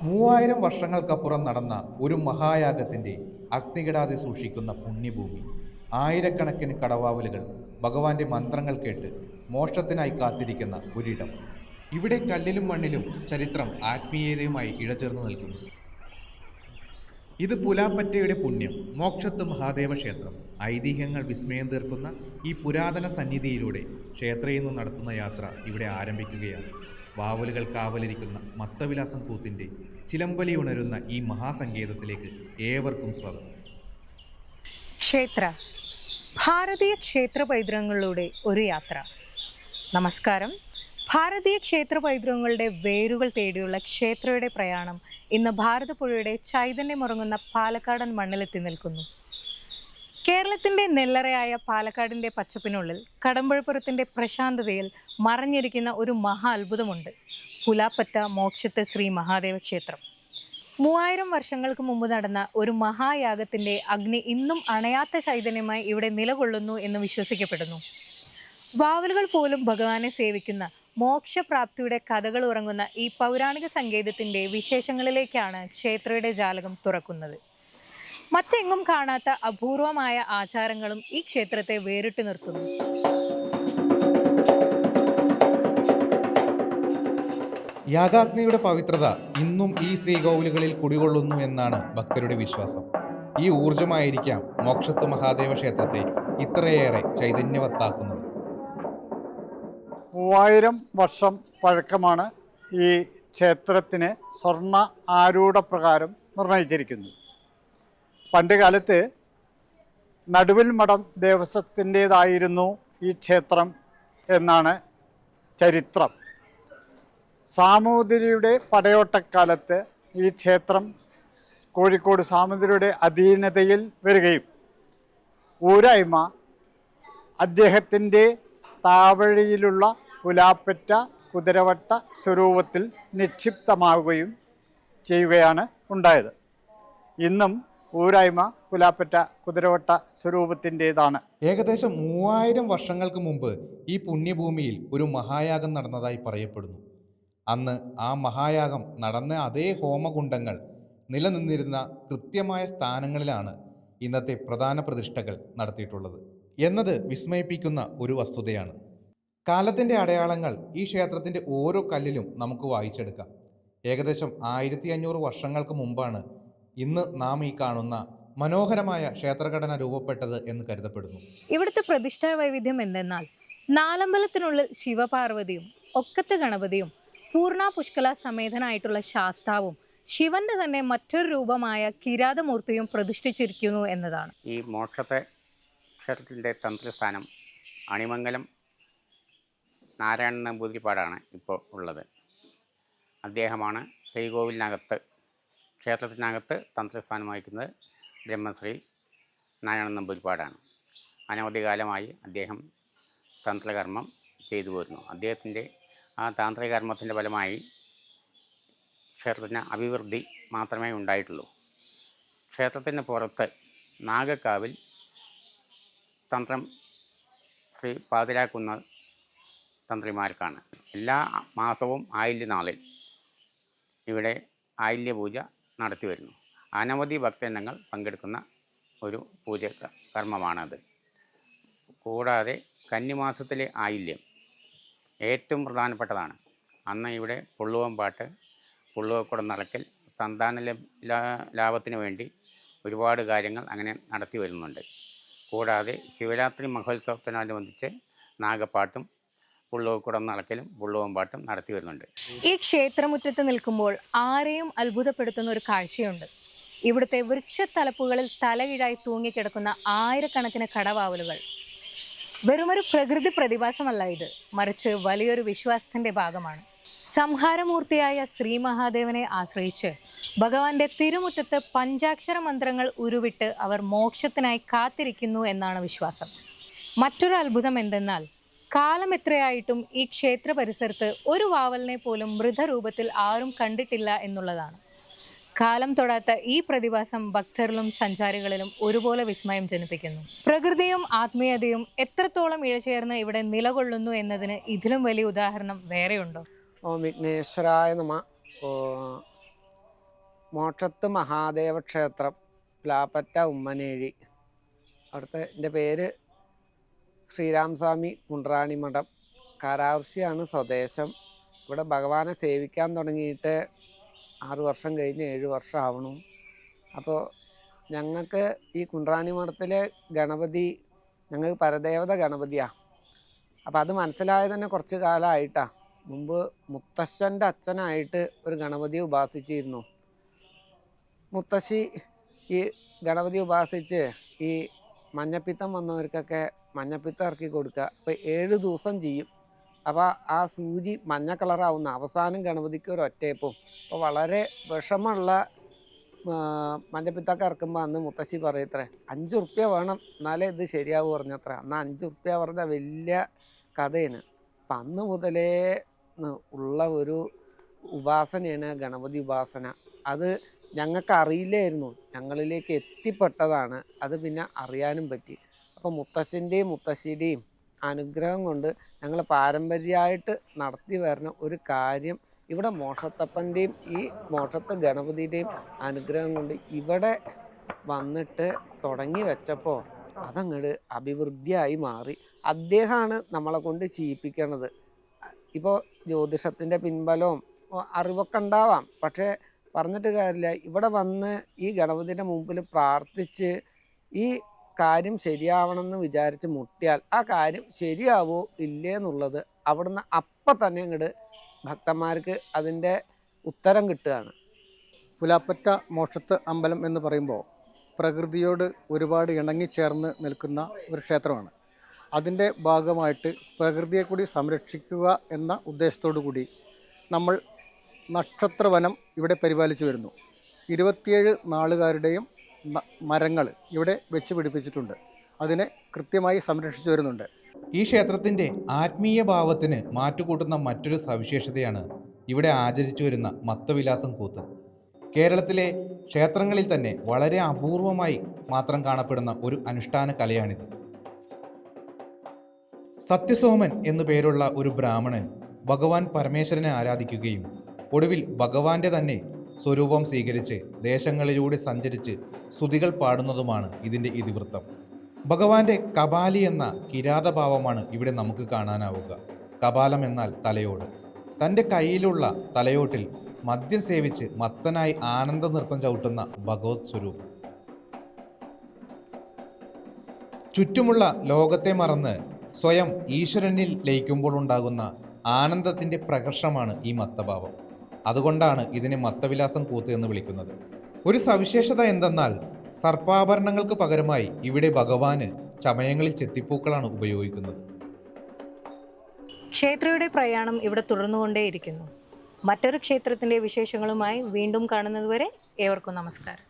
3000 വർഷങ്ങൾക്കപ്പുറം നടന്ന ഒരു മഹായാഗത്തിൻ്റെ അഗ്നികിടാതെ സൂക്ഷിക്കുന്ന പുണ്യഭൂമി. ആയിരക്കണക്കിന് കടവാവലുകൾ ഭഗവാന്റെ മന്ത്രങ്ങൾ കേട്ട് മോക്ഷത്തിനായി കാത്തിരിക്കുന്ന ഒരിടം. ഇവിടെ കല്ലിലും മണ്ണിലും ചരിത്രം ആത്മീയതയുമായി ഇഴചേർന്ന് നിൽക്കുന്നു. ഇത് പുലാപ്പറ്റയുടെ പുണ്യം മോക്ഷത്ത് മഹാദേവ ക്ഷേത്രം. ഐതിഹ്യങ്ങൾ വിസ്മയം തീർക്കുന്ന ഈ പുരാതന സന്നിധിയിലൂടെ ക്ഷേത്രയിൽ നിന്ന് നടത്തുന്ന യാത്ര ഇവിടെ ആരംഭിക്കുകയാണ്. വാവലുകൾ കാവലിരിക്കുന്ന മത്തവിലാസം കൂത്തിൻ്റെ ചിലമ്പലി ഉണരുന്ന ഈ മഹാസങ്കേതത്തിലേക്ക് ഏവർക്കും സ്വാഗതം. ക്ഷേത്ര ഭാരതീയ ക്ഷേത്ര പൈതൃകങ്ങളിലൂടെ ഒരു യാത്ര. നമസ്കാരം. ഭാരതീയ ക്ഷേത്ര പൈതൃകങ്ങളുടെ വേരുകൾ തേടിയുള്ള ക്ഷേത്രയുടെ പ്രയാണം ഇന്ന് ഭാരതപ്പുഴയുടെ ചൈതന്യമുറങ്ങുന്ന പാലക്കാടൻ മണ്ണിലെത്തി നിൽക്കുന്നു. കേരളത്തിൻ്റെ നെല്ലറയായ പാലക്കാടിൻ്റെ പച്ചപ്പിനുള്ളിൽ കടമ്പുഴപ്പുറത്തിൻ്റെ പ്രശാന്തതയിൽ മറഞ്ഞിരിക്കുന്ന ഒരു മഹാ അത്ഭുതമുണ്ട്. പുലാപ്പറ്റ മോക്ഷത്ത് ശ്രീ മഹാദേവ ക്ഷേത്രം. 3000 വർഷങ്ങൾക്ക് മുമ്പ് നടന്ന ഒരു മഹായാഗത്തിൻ്റെ അഗ്നി ഇന്നും അണയാത്ത ചൈതന്യമായി ഇവിടെ നിലകൊള്ളുന്നു എന്ന് വിശ്വസിക്കപ്പെടുന്നു. വാവലുകൾ പോലും ഭഗവാനെ സേവിക്കുന്ന മോക്ഷപ്രാപ്തിയുടെ കഥകൾ ഉറങ്ങുന്ന ഈ പൗരാണിക സങ്കേതത്തിൻ്റെ വിശേഷങ്ങളിലേക്കാണ് ക്ഷേത്രയുടെ ജാലകം തുറക്കുന്നത്. മറ്റെങ്ങും കാണാത്ത അപൂർവമായ ആചാരങ്ങളും ഈ ക്ഷേത്രത്തെ വേറിട്ട് നിർത്തുന്നു. യാഗാഗ്നിയുടെ പവിത്രത ഇന്നും ഈ ശ്രീകോവിലുകളിൽ കുടികൊള്ളുന്നു എന്നാണ് ഭക്തരുടെ വിശ്വാസം. ഈ ഊർജമായിരിക്കാം മോക്ഷത്ത് മഹാദേവ ക്ഷേത്രത്തെ ഇത്രയേറെ ചൈതന്യവത്താക്കുന്നത്. 3000 വർഷം പഴക്കമാണ് ഈ ക്ഷേത്രത്തിന് സ്വർണ്ണ ആരൂഢപ്രകാരം നിർണയിച്ചിരിക്കുന്നത്. പണ്ട് കാലത്ത് നടുവിൽ മഠം ദേവസ്വത്തിൻ്റേതായിരുന്നു ഈ ക്ഷേത്രം എന്നാണ് ചരിത്രം. സാമൂതിരിയുടെ പടയോട്ടക്കാലത്ത് ഈ ക്ഷേത്രം കോഴിക്കോട് സാമൂതിരിയുടെ അധീനതയിൽ വരികയും ഊരായ്മ അദ്ദേഹത്തിൻ്റെ താവഴിയിലുള്ള പുലാപ്പറ്റ കുതിരവട്ട സ്വരൂപത്തിൽ നിക്ഷിപ്തമാവുകയും ചെയ്യുകയാണ് ഉണ്ടായത്. ഇന്നും ഊരായ്മ പുലാപ്പറ്റ കുതിരവട്ട സ്വരൂപത്തിൻ്റേതാണ്. ഏകദേശം 3000 വർഷങ്ങൾക്ക് മുമ്പ് ഈ പുണ്യഭൂമിയിൽ ഒരു മഹായാഗം നടന്നതായി പറയപ്പെടുന്നു. അന്ന് ആ മഹായാഗം നടന്ന അതേ ഹോമകുണ്ഡങ്ങൾ നിലനിന്നിരുന്ന കൃത്യമായ സ്ഥാനങ്ങളിലാണ് ഇന്നത്തെ പ്രധാന പ്രതിഷ്ഠകൾ നടത്തിയിട്ടുള്ളത് എന്നത് വിസ്മയിപ്പിക്കുന്ന ഒരു വസ്തുതയാണ്. കാലത്തിൻ്റെ അടയാളങ്ങൾ ഈ ക്ഷേത്രത്തിൻ്റെ ഓരോ കല്ലിലും നമുക്ക് വായിച്ചെടുക്കാം. ഏകദേശം 1500 വർഷങ്ങൾക്ക് മുമ്പാണ് ഇന്ന് നാം ഈ കാണുന്ന മനോഹരമായ ക്ഷേത്രഘടന രൂപപ്പെട്ടത് എന്ന് കരുതപ്പെടുന്നു. ഇവിടുത്തെ പ്രതിഷ്ഠാ വൈവിധ്യം എന്തെന്നാൽ നാലമ്പലത്തിനുള്ളിൽ ശിവപാർവതിയും ഒക്കത്ത് ഗണപതിയും പൂർണ്ണ പുഷ്കല സമേതനായിട്ടുള്ള ശാസ്താവും ശിവന്റെ തന്നെ മറ്റൊരു രൂപമായ കിരാതമൂർത്തിയും പ്രതിഷ്ഠിച്ചിരിക്കുന്നു എന്നതാണ്. ഈ മോക്ഷത്തെ ക്ഷേത്രത്തിൻ്റെ തന്ത്രസ്ഥാനം അണിമംഗലം നാരായണൻ നമ്പൂതിരിപ്പാടാണ് ഇപ്പോൾ ഉള്ളത്. അദ്ദേഹമാണ് ശ്രീകോവിലിനകത്ത് ക്ഷേത്രത്തിനകത്ത് തന്ത്രസ്ഥാനം വഹിക്കുന്നത്. ബ്രഹ്മശ്രീ നാരായണൻ നമ്പൂതിരിപ്പാടാണ്. അനവധി കാലമായി അദ്ദേഹം തന്ത്രകർമ്മം ചെയ്തു പോരുന്നു. അദ്ദേഹത്തിൻ്റെ ആ താന്ത്രിക കർമ്മത്തിൻ്റെ ഫലമായി ക്ഷേത്രത്തിന് അഭിവൃദ്ധി മാത്രമേ ഉണ്ടായിട്ടുള്ളൂ. ക്ഷേത്രത്തിന് പുറത്ത് നാഗക്കാവിൽ തന്ത്രം ശ്രീ പാതിരാക്കുന്ന തന്ത്രിമാർക്കാണ്. എല്ലാ മാസവും ആയില്യനാളിൽ ഇവിടെ ആയില്യപൂജ നടത്തി വരുന്നു. അനവധി ഭക്തജനങ്ങൾ പങ്കെടുക്കുന്ന ഒരു പൂജ കർമ്മമാണത്. കൂടാതെ കന്നിമാസത്തിലെ ആയില്യം ഏറ്റവും പ്രധാനപ്പെട്ടതാണ്. അന്ന് ഇവിടെ പുള്ളുവം പാട്ട്, പുള്ളുവക്കുടം നടക്കൽ, സന്താന ലാഭത്തിന് വേണ്ടി ഒരുപാട് കാര്യങ്ങൾ അങ്ങനെ നടത്തി വരുന്നുണ്ട്. കൂടാതെ ശിവരാത്രി മഹോത്സവത്തിനോടനുബന്ധിച്ച് നാഗപ്പാട്ടും പുള്ളുവക്കുടം നടക്കലും പുള്ളുവം പാട്ടും നടത്തി വരുന്നുണ്ട്. ഈ ക്ഷേത്രമുറ്റത്ത് നിൽക്കുമ്പോൾ ആരെയും അത്ഭുതപ്പെടുത്തുന്ന ഒരു കാഴ്ചയുണ്ട്. ഇവിടുത്തെ വൃക്ഷത്തലപ്പുകളിൽ തലകീഴായി തൂങ്ങിക്കിടക്കുന്ന ആയിരക്കണക്കിന് കടവാവലുകൾ. വെറുമൊരു പ്രകൃതി പ്രതിഭാസമല്ല ഇത്, മറിച്ച് വലിയൊരു വിശ്വാസത്തിന്റെ ഭാഗമാണ്. സംഹാരമൂർത്തിയായ ശ്രീ മഹാദേവനെ ആശ്രയിച്ച് ഭഗവാന്റെ തിരുമുറ്റത്ത് പഞ്ചാക്ഷര മന്ത്രങ്ങൾ ഉരുവിട്ട് അവർ മോക്ഷത്തിനായി കാത്തിരിക്കുന്നു എന്നാണ് വിശ്വാസം. മറ്റൊരു അത്ഭുതം എന്തെന്നാൽ കാലം എത്രയായിട്ടും ഈ ക്ഷേത്ര പരിസരത്ത് ഒരു വാവലിനെ പോലും മൃതരൂപത്തിൽ ആരും കണ്ടിട്ടില്ല എന്നുള്ളതാണ്. കാലം തൊടാത്ത ഈ പ്രതിഭാസം ഭക്തരിലും സഞ്ചാരികളിലും ഒരുപോലെ വിസ്മയം ജനിപ്പിക്കുന്നു. പ്രകൃതിയും ആത്മീയതയും എത്രത്തോളം ഇഴചേർന്ന് ഇവിടെ നിലകൊള്ളുന്നു എന്നതിന് ഇതിലും വലിയ ഉദാഹരണം വേറെയുണ്ടോ? ഓം വിഘ്നേശ്വരായ നമ. മോക്ഷത്ത് മഹാദേവ ക്ഷേത്രം, പ്ലാപ്പറ്റ ഉമ്മനേഴി. അവിടുത്തെ എൻ്റെ പേര് ശ്രീരാമസ്വാമി കുണ്ട്രാണി മഠം. കാരാവർഷിയാണ് സ്വദേശം. ഇവിടെ ഭഗവാനെ സേവിക്കാൻ തുടങ്ങിയിട്ട് 6 വർഷം കഴിഞ്ഞ് 7 വർഷം ആവണം. അപ്പോൾ ഞങ്ങൾക്ക് ഈ കുണ്ട്രാണി മഠത്തിലെ ഗണപതി ഞങ്ങൾക്ക് പരദേവത ഗണപതിയാണ്. അപ്പോൾ അത് മനസ്സിലായത് തന്നെ കുറച്ച് കാലമായിട്ടാണ്. മുമ്പ് മുത്തശ്ശൻ്റെ അച്ഛനായിട്ട് ഒരു ഗണപതിയെ ഉപാസിച്ചിരുന്നു. മുത്തശ്ശി ഈ ഗണപതി ഉപാസിച്ച് ഈ മഞ്ഞപ്പിത്തം വന്നവർക്കൊക്കെ മഞ്ഞപ്പിത്തം ഇറക്കി കൊടുക്കുക. അപ്പോൾ 7 ദിവസം ചെയ്യും. അപ്പോൾ ആ സൂചി മഞ്ഞ കളറാവുന്ന അവസാനം ഗണപതിക്ക് ഒരു ഒറ്റയപ്പും. അപ്പോൾ വളരെ വിഷമുള്ള മഞ്ഞപ്പിത്തൊക്കെ ഇറക്കുമ്പോൾ അന്ന് മുത്തശ്ശി പറയത്രേ 5 ഉറുപ്യ വേണം എന്നാലേ ഇത് ശരിയാവും പറഞ്ഞത്ര. അന്ന് 5 ഉറുപ്യ പറഞ്ഞ വലിയ കഥയാണ്. അപ്പം അന്ന് മുതലേ ഉള്ള ഒരു ഉപാസനയാണ് ഗണപതി ഉപാസന. അത് ഞങ്ങൾക്ക് അറിയില്ലായിരുന്നു, ഞങ്ങളിലേക്ക് എത്തിപ്പെട്ടതാണ്. അത് പിന്നെ അറിയാനും പറ്റി. അപ്പോൾ മുത്തശ്ശൻ്റെയും മുത്തശ്ശിയുടെയും അനുഗ്രഹം കൊണ്ട് ഞങ്ങൾ പാരമ്പര്യമായിട്ട് നടത്തി വരുന്ന ഒരു കാര്യം ഇവിടെ മോക്ഷത്തപ്പൻ്റെയും ഈ മോക്ഷത്തെ ഗണപതിയുടെയും അനുഗ്രഹം കൊണ്ട് ഇവിടെ വന്നിട്ട് തുടങ്ങി വെച്ചപ്പോൾ അതങ്ങോട്ട് അഭിവൃദ്ധിയായി മാറി. അദ്ദേഹമാണ് നമ്മളെ കൊണ്ട് ചെയ്യിപ്പിക്കണത്. ഇപ്പോൾ ജ്യോതിഷത്തിൻ്റെ പിൻബലവും അറിവൊക്കെ ഉണ്ടാവാം, പക്ഷേ പറഞ്ഞിട്ട് കാര്യമില്ല. ഇവിടെ വന്ന് ഈ ഗണപതിയുടെ മുമ്പിൽ പ്രാർത്ഥിച്ച് ഈ കാര്യം ശരിയാവണമെന്ന് വിചാരിച്ച് മുട്ടിയാൽ ആ കാര്യം ശരിയാവോ ഇല്ലേ എന്നുള്ളത് അവിടുന്ന് അപ്പം തന്നെ ഇങ്ങോട്ട് ഭക്തന്മാർക്ക് അതിൻ്റെ ഉത്തരം കിട്ടുകയാണ്. പുലാപ്പറ്റ മോക്ഷത്ത് അമ്പലം എന്ന് പറയുമ്പോൾ പ്രകൃതിയോട് ഒരുപാട് ഇണങ്ങിച്ചേർന്ന് നിൽക്കുന്ന ഒരു ക്ഷേത്രമാണ്. അതിൻ്റെ ഭാഗമായിട്ട് പ്രകൃതിയെ കൂടി സംരക്ഷിക്കുക എന്ന ഉദ്ദേശത്തോടു കൂടി നമ്മൾ നക്ഷത്രവനം ഇവിടെ പരിപാലിച്ചു വരുന്നു. 27 നാളുകാരുടെയും മരങ്ങൾ ഇവിടെ വെച്ച് പിടിപ്പിച്ചിട്ടുണ്ട്. അതിനെ കൃത്യമായി സംരക്ഷിച്ചു വരുന്നുണ്ട്. ഈ ക്ഷേത്രത്തിൻ്റെ ആത്മീയ ഭാവത്തിന് മാറ്റുകൂട്ടുന്ന മറ്റൊരു സവിശേഷതയാണ് ഇവിടെ ആചരിച്ചു വരുന്ന മത്തവിലാസം കൂത്ത്. കേരളത്തിലെ ക്ഷേത്രങ്ങളിൽ തന്നെ വളരെ അപൂർവമായി മാത്രം കാണപ്പെടുന്ന ഒരു അനുഷ്ഠാന കലയാണിത്. സത്യസോമൻ എന്നു പേരുള്ള ഒരു ബ്രാഹ്മണൻ ഭഗവാൻ പരമേശ്വരനെ ആരാധിക്കുകയും ഒടുവിൽ ഭഗവാന്റെ തന്നെ സ്വരൂപം സ്വീകരിച്ച് ദേശങ്ങളിലൂടെ സഞ്ചരിച്ച് സ്തുതികൾ പാടുന്നതുമാണ് ഇതിൻ്റെ ഇതിവൃത്തം. ഭഗവാന്റെ കപാലി എന്ന കിരാതഭാവമാണ് ഇവിടെ നമുക്ക് കാണാനാവുക. കപാലം എന്നാൽ തലയോട്. തൻ്റെ കയ്യിലുള്ള തലയോട്ടിൽ മദ്യം സേവിച്ച് മത്തനായി ആനന്ദ നൃത്തം ചവിട്ടുന്ന ഭഗവത് സ്വരൂപം. ചുറ്റുമുള്ള ലോകത്തെ മറന്ന് സ്വയം ഈശ്വരനിൽ ലയിക്കുമ്പോൾ ഉണ്ടാകുന്ന ആനന്ദത്തിൻ്റെ പ്രകർഷമാണ് ഈ മത്തഭാവം. അതുകൊണ്ടാണ് ഇതിനെ മത്തവിലാസം കൂത്ത് എന്ന് വിളിക്കുന്നത്. ഒരു സവിശേഷത എന്തെന്നാൽ സർപ്പാഭരണങ്ങൾക്ക് പകരമായി ഇവിടെ ഭഗവാന് ചമയങ്ങളിൽ ചെത്തിപ്പൂക്കളാണ് ഉപയോഗിക്കുന്നത്. ക്ഷേത്രയുടെ പ്രയാണം ഇവിടെ തുടർന്നുകൊണ്ടേയിരിക്കുന്നു. മറ്റൊരു ക്ഷേത്രത്തിൻ്റെ വിശേഷങ്ങളുമായി വീണ്ടും കാണുന്നതുവരെ ഏവർക്കും നമസ്കാരം.